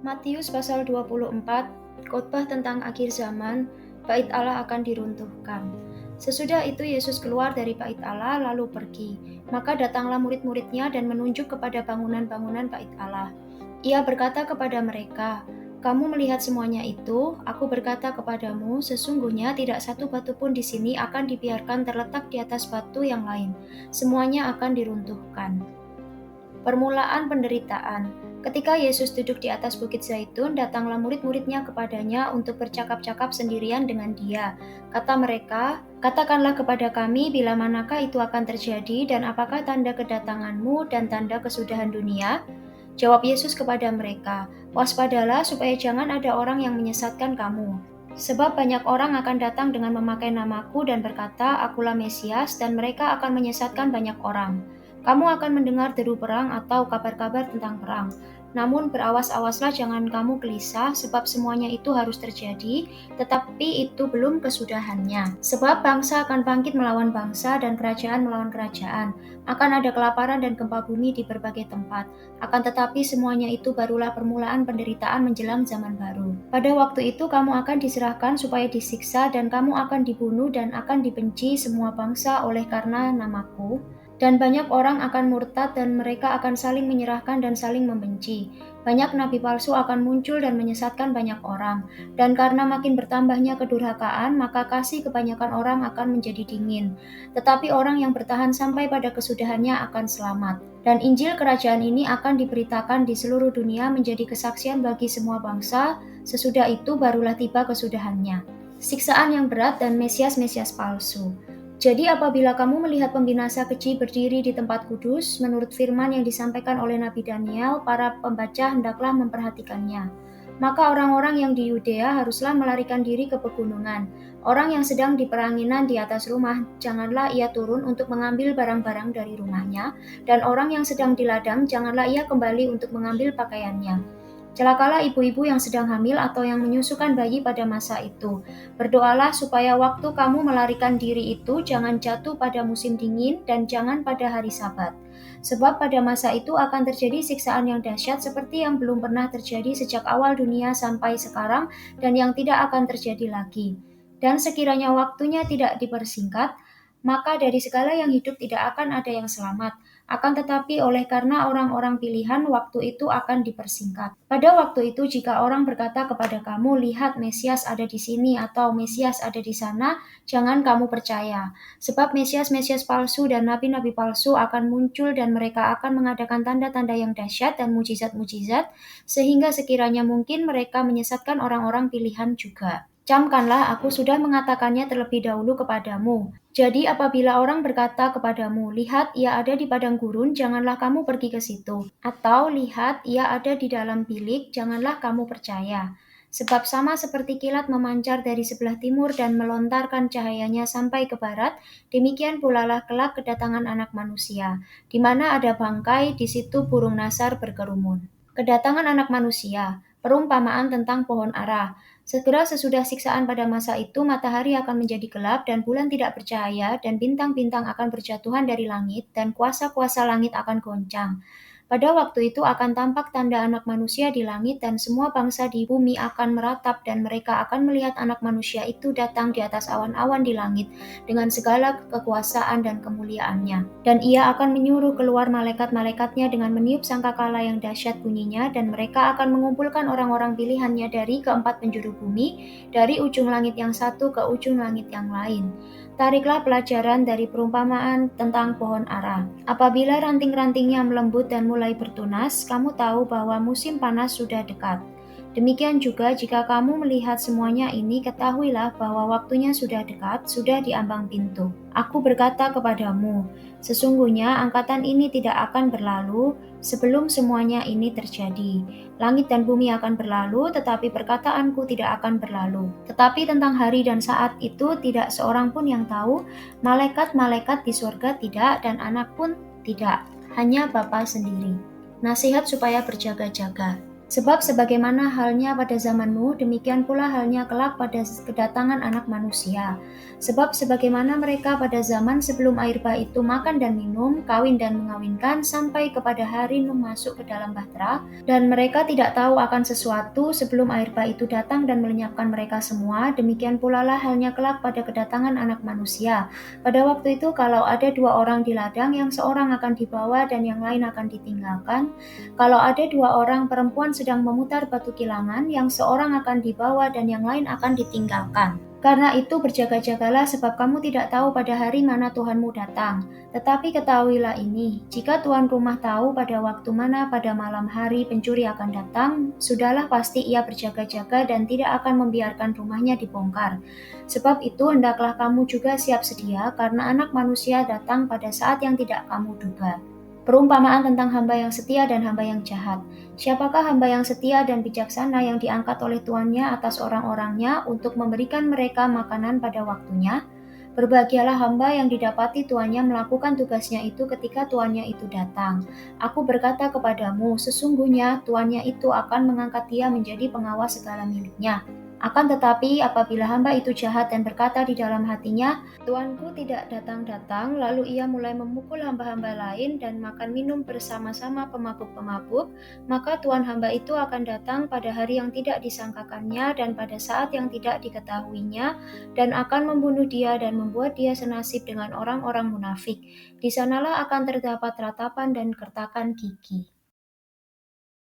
Matius pasal 24, khotbah tentang akhir zaman, bait Allah akan diruntuhkan. Sesudah itu Yesus keluar dari bait Allah lalu pergi. Maka datanglah murid-muridnya dan menunjuk kepada bangunan-bangunan bait Allah. Ia berkata kepada mereka, "Kamu melihat semuanya itu? Aku berkata kepadamu, sesungguhnya tidak satu batu pun di sini akan dibiarkan terletak di atas batu yang lain. Semuanya akan diruntuhkan." Permulaan penderitaan. Ketika Yesus duduk di atas Bukit Zaitun, datanglah murid-muridnya kepadanya untuk bercakap-cakap sendirian dengan dia. Kata mereka, "Katakanlah kepada kami bila manakah itu akan terjadi dan apakah tanda kedatanganmu dan tanda kesudahan dunia?" Jawab Yesus kepada mereka, "Waspadalah supaya jangan ada orang yang menyesatkan kamu. Sebab banyak orang akan datang dengan memakai namaku dan berkata, 'Akulah Mesias,' dan mereka akan menyesatkan banyak orang. Kamu akan mendengar deru perang atau kabar-kabar tentang perang. Namun berawas-awaslah jangan kamu gelisah, sebab semuanya itu harus terjadi, tetapi itu belum kesudahannya. Sebab bangsa akan bangkit melawan bangsa dan kerajaan melawan kerajaan. Akan ada kelaparan dan gempa bumi di berbagai tempat. Akan tetapi semuanya itu barulah permulaan penderitaan menjelang zaman baru. Pada waktu itu kamu akan diserahkan supaya disiksa dan kamu akan dibunuh dan akan dibenci semua bangsa oleh karena namaku. Dan banyak orang akan murtad dan mereka akan saling menyerahkan dan saling membenci. Banyak nabi palsu akan muncul dan menyesatkan banyak orang. Dan karena makin bertambahnya kedurhakaan, maka kasih kebanyakan orang akan menjadi dingin. Tetapi orang yang bertahan sampai pada kesudahannya akan selamat. Dan Injil kerajaan ini akan diberitakan di seluruh dunia menjadi kesaksian bagi semua bangsa, sesudah itu barulah tiba kesudahannya. Siksaan yang berat dan Mesias-Mesias palsu. Jadi apabila kamu melihat pembinasa keji berdiri di tempat kudus, menurut firman yang disampaikan oleh Nabi Daniel, para pembaca hendaklah memperhatikannya. Maka orang-orang yang di Yudea haruslah melarikan diri ke pegunungan. Orang yang sedang di peranginan di atas rumah, janganlah ia turun untuk mengambil barang-barang dari rumahnya, dan orang yang sedang di ladang, janganlah ia kembali untuk mengambil pakaiannya. Celakalah ibu-ibu yang sedang hamil atau yang menyusukan bayi pada masa itu. Berdoalah supaya waktu kamu melarikan diri itu jangan jatuh pada musim dingin dan jangan pada hari Sabat. Sebab pada masa itu akan terjadi siksaan yang dahsyat seperti yang belum pernah terjadi sejak awal dunia sampai sekarang dan yang tidak akan terjadi lagi. Dan sekiranya waktunya tidak dipersingkat, maka dari segala yang hidup tidak akan ada yang selamat. Akan tetapi oleh karena orang-orang pilihan, waktu itu akan dipersingkat. Pada waktu itu jika orang berkata kepada kamu, "Lihat, Mesias ada di sini," atau "Mesias ada di sana," jangan kamu percaya. Sebab Mesias-Mesias palsu dan nabi-nabi palsu akan muncul dan mereka akan mengadakan tanda-tanda yang dahsyat dan mujizat-mujizat, sehingga sekiranya mungkin mereka menyesatkan orang-orang pilihan juga. Camkanlah, aku sudah mengatakannya terlebih dahulu kepadamu. Jadi apabila orang berkata kepadamu, "Lihat, ia ada di padang gurun," janganlah kamu pergi ke situ. Atau, "Lihat, ia ada di dalam bilik," janganlah kamu percaya. Sebab sama seperti kilat memancar dari sebelah timur dan melontarkan cahayanya sampai ke barat, demikian pula lah kelak kedatangan Anak Manusia. Di mana ada bangkai, di situ burung nasar berkerumun. Kedatangan Anak Manusia, perumpamaan tentang pohon ara. Segera sesudah siksaan pada masa itu, matahari akan menjadi gelap dan bulan tidak bercahaya dan bintang-bintang akan berjatuhan dari langit dan kuasa-kuasa langit akan goncang. Pada waktu itu akan tampak tanda Anak Manusia di langit dan semua bangsa di bumi akan meratap dan mereka akan melihat Anak Manusia itu datang di atas awan-awan di langit dengan segala kekuasaan dan kemuliaannya. Dan ia akan menyuruh keluar malaikat-malaikatnya dengan meniup sangkakala yang dahsyat bunyinya dan mereka akan mengumpulkan orang-orang pilihannya dari keempat penjuru bumi, dari ujung langit yang satu ke ujung langit yang lain. Tariklah pelajaran dari perumpamaan tentang pohon ara. Apabila ranting-rantingnya melembut dan mulai bertunas, kamu tahu bahwa musim panas sudah dekat. Demikian juga jika kamu melihat semuanya ini, ketahuilah bahwa waktunya sudah dekat, sudah di ambang pintu. Aku berkata kepadamu, sesungguhnya angkatan ini tidak akan berlalu sebelum semuanya ini terjadi. Langit dan bumi akan berlalu, tetapi perkataanku tidak akan berlalu. Tetapi tentang hari dan saat itu tidak seorang pun yang tahu, malaikat-malaikat di surga tidak, dan anak pun tidak, hanya Bapa sendiri. Nasihat supaya berjaga-jaga. Sebab sebagaimana halnya pada zamanmu, demikian pula halnya kelak pada kedatangan Anak Manusia. Sebab sebagaimana mereka pada zaman sebelum air bah itu makan dan minum, kawin dan mengawinkan, sampai kepada hari Nuh masuk ke dalam bahtera, dan mereka tidak tahu akan sesuatu sebelum air bah itu datang dan melenyapkan mereka semua, demikian pula lah halnya kelak pada kedatangan Anak Manusia. Pada waktu itu, kalau ada dua orang di ladang, yang seorang akan dibawa dan yang lain akan ditinggalkan. Kalau ada dua orang perempuan sedang memutar batu kilangan, yang seorang akan dibawa dan yang lain akan ditinggalkan. Karena itu berjaga-jagalah, sebab kamu tidak tahu pada hari mana Tuhanmu datang. Tetapi ketahuilah ini, jika tuan rumah tahu pada waktu mana pada malam hari pencuri akan datang, sudahlah pasti ia berjaga-jaga dan tidak akan membiarkan rumahnya dibongkar. Sebab itu hendaklah kamu juga siap sedia, karena Anak Manusia datang pada saat yang tidak kamu duga. Perumpamaan tentang hamba yang setia dan hamba yang jahat. Siapakah hamba yang setia dan bijaksana yang diangkat oleh tuannya atas orang-orangnya untuk memberikan mereka makanan pada waktunya? Berbahagialah hamba yang didapati tuannya melakukan tugasnya itu ketika tuannya itu datang. Aku berkata kepadamu, sesungguhnya tuannya itu akan mengangkat dia menjadi pengawas segala miliknya. Akan tetapi apabila hamba itu jahat dan berkata di dalam hatinya, Tuanku tidak datang-datang, lalu ia mulai memukul hamba-hamba lain dan makan minum bersama-sama pemabuk-pemabuk, maka tuan hamba itu akan datang pada hari yang tidak disangkakannya dan pada saat yang tidak diketahuinya, dan akan membunuh dia dan membuat dia senasib dengan orang-orang munafik. Di sanalah akan terdapat ratapan dan kertakan gigi.